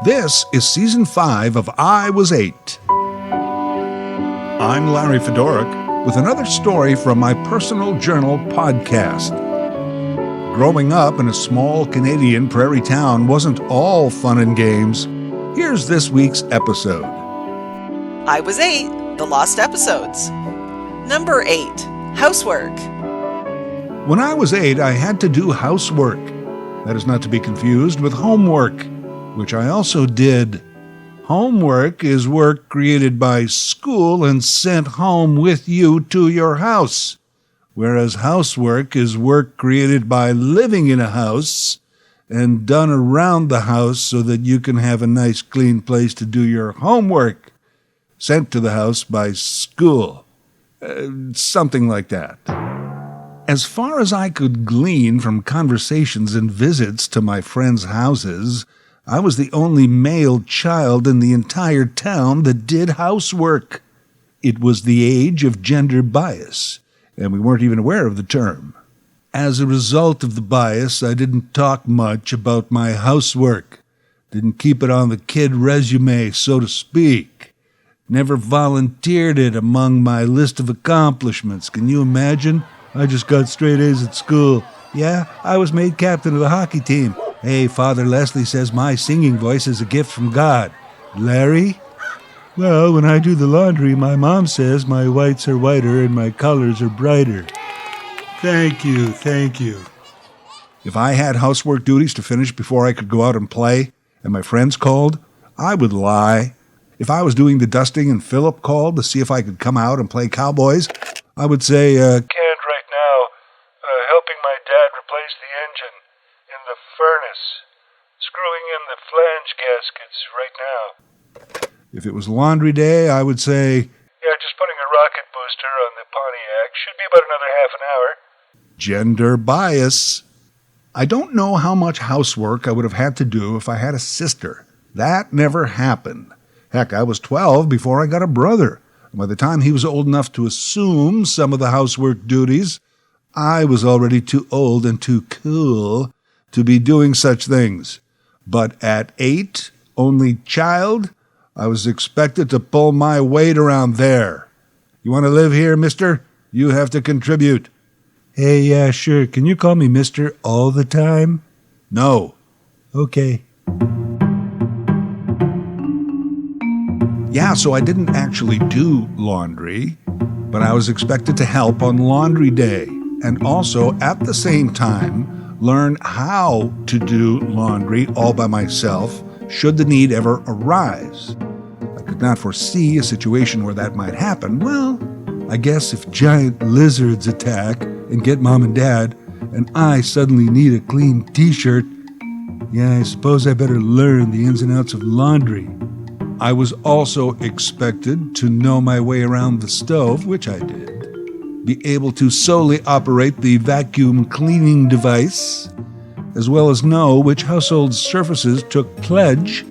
This is Season 5 of I Was 8. I'm Larry Fedoruk with another story from my personal journal podcast. Growing up in a small Canadian prairie town wasn't all fun and games. Here's this week's episode. I Was 8, The Lost Episodes. Number 8, Housework. When I was 8, I had to do housework. That is not to be confused with homework, which I also did. Homework is work created by school and sent home with you to your house, whereas housework is work created by living in a house and done around the house so that you can have a nice clean place to do your homework, sent to the house by school. Something like that. As far as I could glean from conversations and visits to my friends' houses, I was the only male child in the entire town that did housework. It was the age of gender bias, and we weren't even aware of the term. As a result of the bias, I didn't talk much about my housework. Didn't keep it on the kid resume, so to speak. Never volunteered it among my list of accomplishments. Can you imagine? I just got straight A's at school. Yeah, I was made captain of the hockey team. Hey, Father Leslie says my singing voice is a gift from God. Larry? Well, when I do the laundry, my mom says my whites are whiter and my colors are brighter. Thank you. If I had housework duties to finish before I could go out and play, and my friends called, I would lie. If I was doing the dusting and Philip called to see if I could come out and play cowboys, I would say, can't right now. Helping my dad replace the engine in the furnace. Screwing in the flange gaskets right now. If it was laundry day, I would say, yeah, just putting a rocket booster on the Pontiac. Should be about another half an hour. Gender bias. I don't know how much housework I would have had to do if I had a sister. That never happened. Heck, I was 12 before I got a brother. By the time he was old enough to assume some of the housework duties, I was already too old and too cool to be doing such things. But at 8, only child, I was expected to pull my weight around there. You want to live here, mister? You have to contribute. Hey, yeah, sure. Can you call me mister all the time? No. Okay. Yeah, so I didn't actually do laundry, but I was expected to help on laundry day and also at the same time learn how to do laundry all by myself should the need ever arise. I could not foresee a situation where that might happen. Well, I guess if giant lizards attack and get mom and dad and I suddenly need a clean t-shirt, yeah, I suppose I better learn the ins and outs of laundry. I was also expected to know my way around the stove, which I did, be able to solely operate the vacuum cleaning device, as well as know which household surfaces took pledge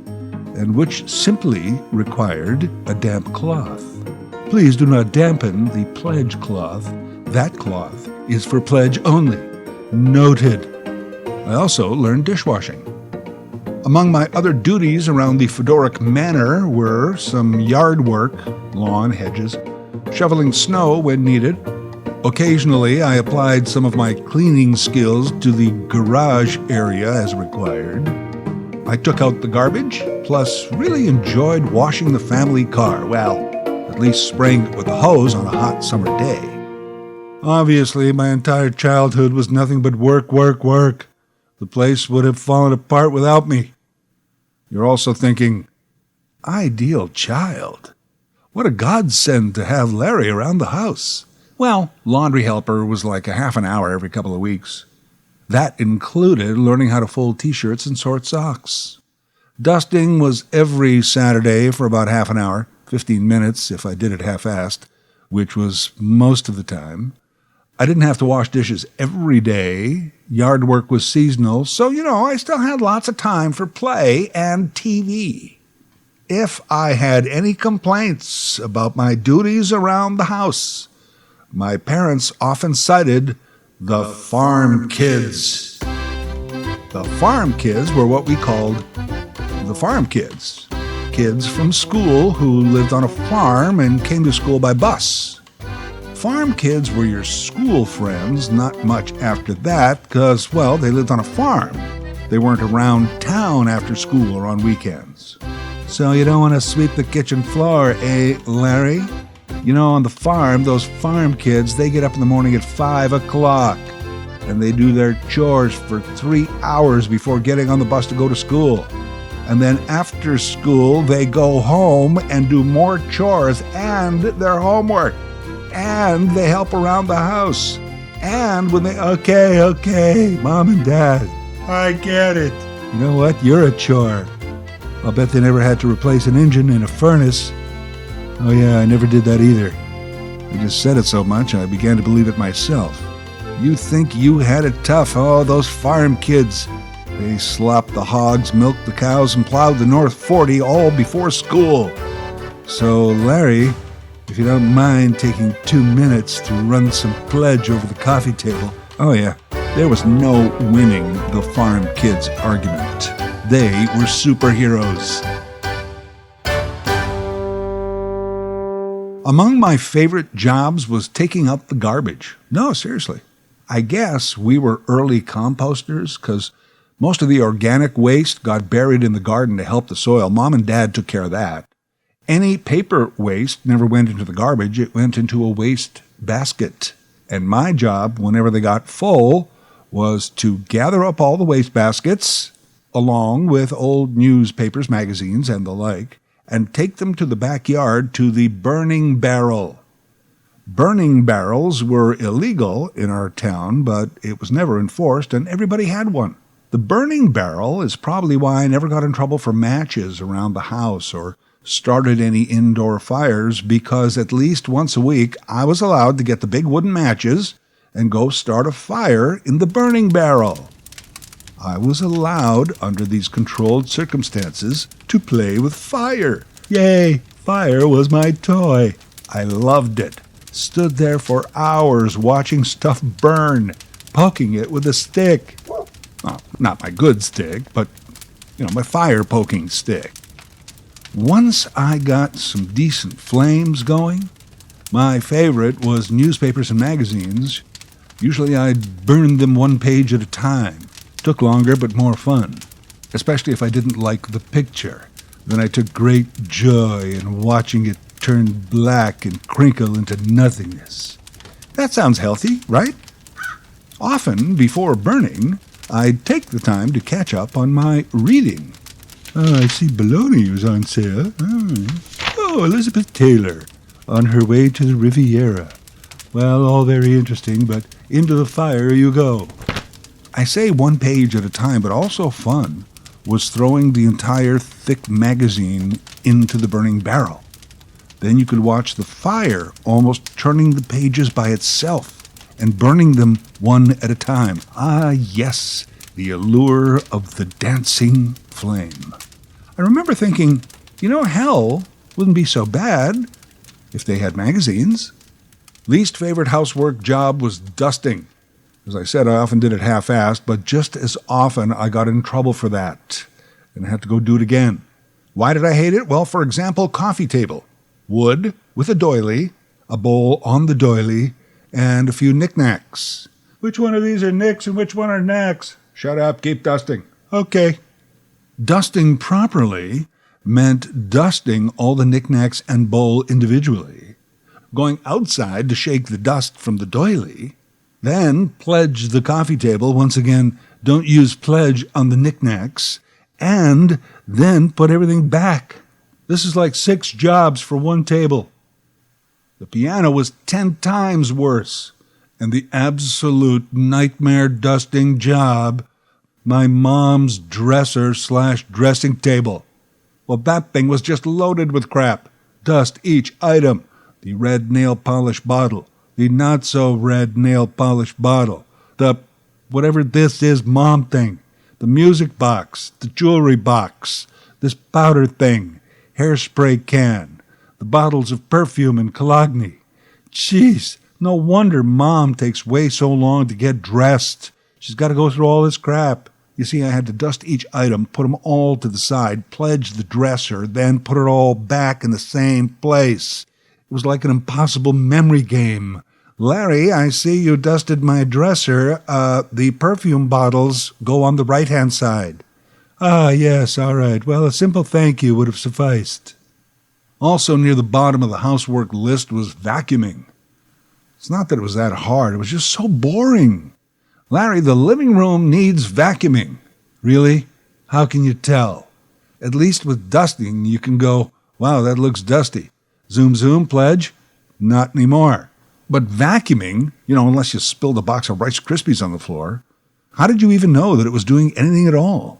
and which simply required a damp cloth. Please do not dampen the pledge cloth. That cloth is for pledge only. Noted. I also learned dishwashing. Among my other duties around the Fedoruk Manor were some yard work, lawn, hedges, shoveling snow when needed. Occasionally, I applied some of my cleaning skills to the garage area as required. I took out the garbage, plus really enjoyed washing the family car. Well, at least spraying it with a hose on a hot summer day. Obviously, my entire childhood was nothing but work. The place would have fallen apart without me. You're also thinking, ideal child. What a godsend to have Larry around the house. Well, laundry helper was like a half an hour every couple of weeks. That included learning how to fold t-shirts and sort socks. Dusting was every Saturday for about half an hour, 15 minutes if I did it half-assed, which was most of the time. I didn't have to wash dishes every day. Yard work was seasonal, so, I still had lots of time for play and TV. If I had any complaints about my duties around the house, my parents often cited the farm kids. The farm kids were what we called the farm kids. Kids from school who lived on a farm and came to school by bus. Farm kids were your school friends not much after that because, well, they lived on a farm. They weren't around town after school or on weekends. So you don't want to sweep the kitchen floor, eh, Larry? You know, on the farm, those farm kids, they get up in the morning at 5 o'clock. And they do their chores for 3 hours before getting on the bus to go to school. And then after school, they go home and do more chores and their homework. And they help around the house. And when they, okay, Mom and Dad, I get it. You know what? You're a chore. I'll bet they never had to replace an engine in a furnace. Oh yeah, I never did that either. I just said it so much, I began to believe it myself. You think you had it tough, oh, those farm kids. They slopped the hogs, milked the cows, and plowed the North 40 all before school. So, Larry, if you don't mind taking 2 minutes to run some pledge over the coffee table. Oh yeah, there was no winning the farm kids argument. They were superheroes. Among my favorite jobs was taking up the garbage. No, seriously. I guess we were early composters because most of the organic waste got buried in the garden to help the soil. Mom and Dad took care of that. Any paper waste never went into the garbage. It went into a waste basket. And my job, whenever they got full, was to gather up all the waste baskets, along with old newspapers, magazines, and the like, and take them to the backyard to the burning barrel. Burning barrels were illegal in our town, but it was never enforced, and everybody had one. The burning barrel is probably why I never got in trouble for matches around the house or started any indoor fires, because at least once a week I was allowed to get the big wooden matches and go start a fire in the burning barrel. I was allowed, under these controlled circumstances, to play with fire. Yay! Fire was my toy. I loved it. Stood there for hours watching stuff burn, poking it with a stick. Well, not my good stick, but, my fire-poking stick. Once I got some decent flames going, my favorite was newspapers and magazines. Usually I'd burn them one page at a time. Took longer, but more fun, especially if I didn't like the picture. Then I took great joy in watching it turn black and crinkle into nothingness. That sounds healthy, right? Often, before burning, I'd take the time to catch up on my reading. I see bologna was on sale. Oh, Elizabeth Taylor, on her way to the Riviera. Well, all very interesting, but into the fire you go. I say one page at a time, but also fun was throwing the entire thick magazine into the burning barrel. Then you could watch the fire almost turning the pages by itself and burning them one at a time. Ah, yes, the allure of the dancing flame. I remember thinking, hell wouldn't be so bad if they had magazines. Least favorite housework job was dusting. As I said, I often did it half-assed, but just as often I got in trouble for that and had to go do it again. Why did I hate it? Well, for example, coffee table. Wood with a doily, a bowl on the doily, and a few knickknacks. Which one of these are nicks and which one are knacks? Shut up, keep dusting. Okay. Dusting properly meant dusting all the knickknacks and bowl individually, going outside to shake the dust from the doily, then pledge the coffee table. Once again, don't use pledge on the knickknacks, and then put everything back. This is like 6 jobs for one table. The piano was 10 times worse, and the absolute nightmare dusting job, my mom's dresser/dressing table. Well, that thing was just loaded with crap. Dust each item. The red nail polish bottle, the not-so-red nail polish bottle, the whatever this is mom thing, the music box, the jewelry box, this powder thing, hairspray can, the bottles of perfume and cologne. Jeez, no wonder Mom takes way so long to get dressed. She's got to go through all this crap. You see, I had to dust each item, put them all to the side, pledge the dresser, then put it all back in the same place. It was like an impossible memory game. Larry, I see you dusted my dresser. The perfume bottles go on the right-hand side. Ah, yes, all right. Well, a simple thank you would have sufficed. Also near the bottom of the housework list was vacuuming. It's not that it was that hard. It was just so boring. Larry, the living room needs vacuuming. Really? How can you tell? At least with dusting, you can go, wow, that looks dusty. Zoom, zoom, pledge? Not anymore. But vacuuming, unless you spilled a box of Rice Krispies on the floor, how did you even know that it was doing anything at all?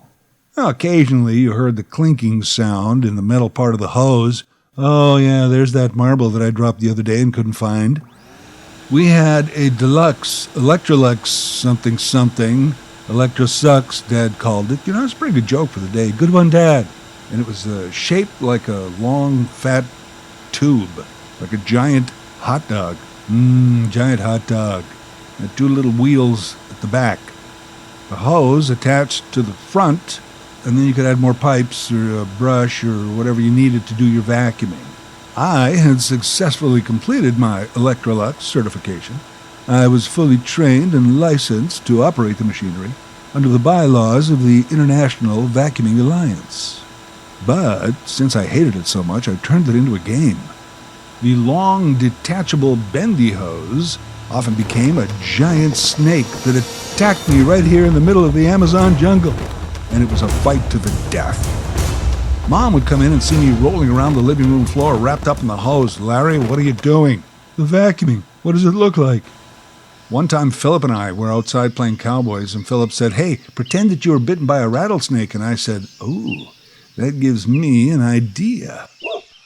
Well, occasionally you heard the clinking sound in the metal part of the hose. Oh, yeah, there's that marble that I dropped the other day and couldn't find. We had a deluxe, Electrolux something, Electro Sucks, Dad called it. It's a pretty good joke for the day. Good one, Dad. And it was shaped like a long, fat tube, like a giant hot dog. Giant hot dog. And 2 little wheels at the back. The hose attached to the front, and then you could add more pipes or a brush or whatever you needed to do your vacuuming. I had successfully completed my Electrolux certification. I was fully trained and licensed to operate the machinery under the bylaws of the International Vacuuming Alliance. But since I hated it so much, I turned it into a game. The long, detachable bendy hose often became a giant snake that attacked me right here in the middle of the Amazon jungle, and it was a fight to the death. Mom would come in and see me rolling around the living room floor wrapped up in the hose. Larry, what are you doing? The vacuuming. What does it look like? One time Philip and I were outside playing cowboys, and Philip said, hey, pretend that you were bitten by a rattlesnake. And I said, ooh, that gives me an idea.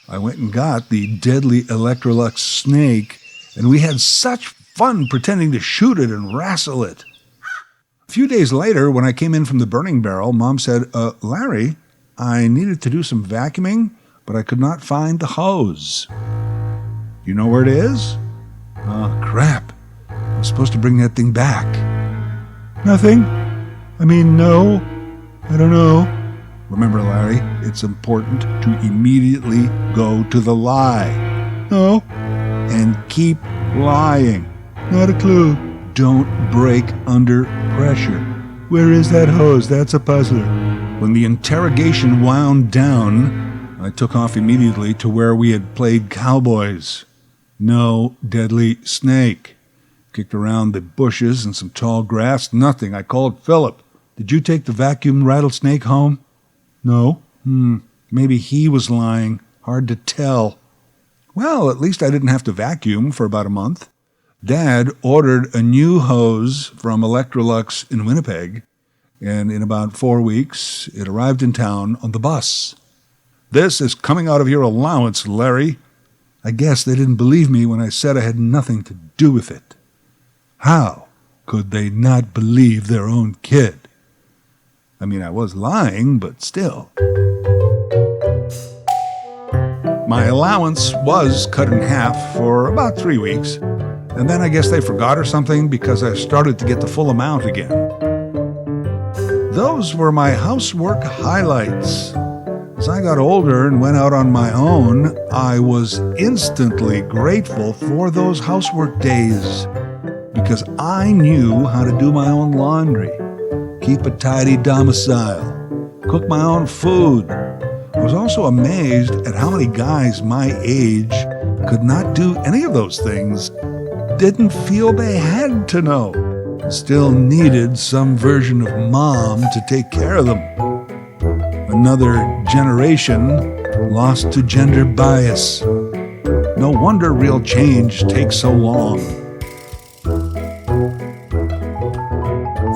I went and got the deadly Electrolux snake, and we had such fun pretending to shoot it and wrestle it. A few days later, when I came in from the burning barrel, Mom said, Larry, I needed to do some vacuuming, but I could not find the hose. You know where it is? Oh, crap. I was supposed to bring that thing back. Nothing? No. I don't know. Remember, Larry, it's important to immediately go to the lie. No. And keep lying. Not a clue. Don't break under pressure. Where is that hose? That's a puzzler. When the interrogation wound down, I took off immediately to where we had played cowboys. No deadly snake. Kicked around the bushes and some tall grass. Nothing. I called Philip. Did you take the vacuum rattlesnake home? No. Maybe he was lying. Hard to tell. Well, at least I didn't have to vacuum for about a month. Dad ordered a new hose from Electrolux in Winnipeg, and in about 4 weeks, it arrived in town on the bus. This is coming out of your allowance, Larry. I guess they didn't believe me when I said I had nothing to do with it. How could they not believe their own kid? I was lying, but still. My allowance was cut in half for about 3 weeks, and then I guess they forgot or something because I started to get the full amount again. Those were my housework highlights. As I got older and went out on my own, I was instantly grateful for those housework days because I knew how to do my own laundry, keep a tidy domicile, cook my own food. I was also amazed at how many guys my age could not do any of those things, didn't feel they had to know, still needed some version of mom to take care of them. Another generation lost to gender bias. No wonder real change takes so long.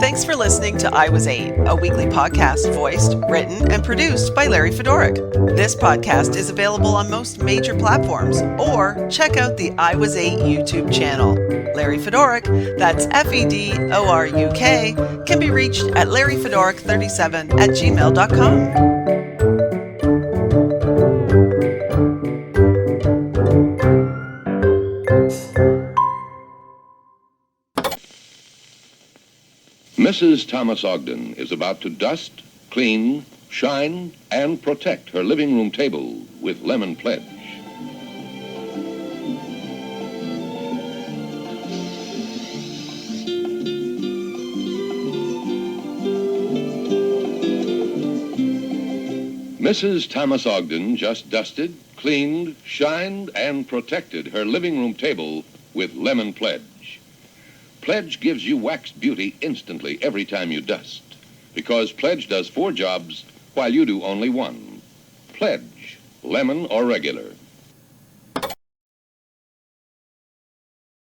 Thanks for listening to I Was 8, a weekly podcast voiced, written, and produced by Larry Fedoruk. This podcast is available on most major platforms, or check out the I Was 8 YouTube channel. Larry Fedoruk, that's Fedoruk, can be reached at larryfedoruk37@gmail.com. Mrs. Thomas Ogden is about to dust, clean, shine, and protect her living room table with Lemon Pledge. Mrs. Thomas Ogden just dusted, cleaned, shined, and protected her living room table with Lemon Pledge. Pledge gives you waxed beauty instantly every time you dust, because Pledge does 4 jobs while you do only 1. Pledge, lemon or regular.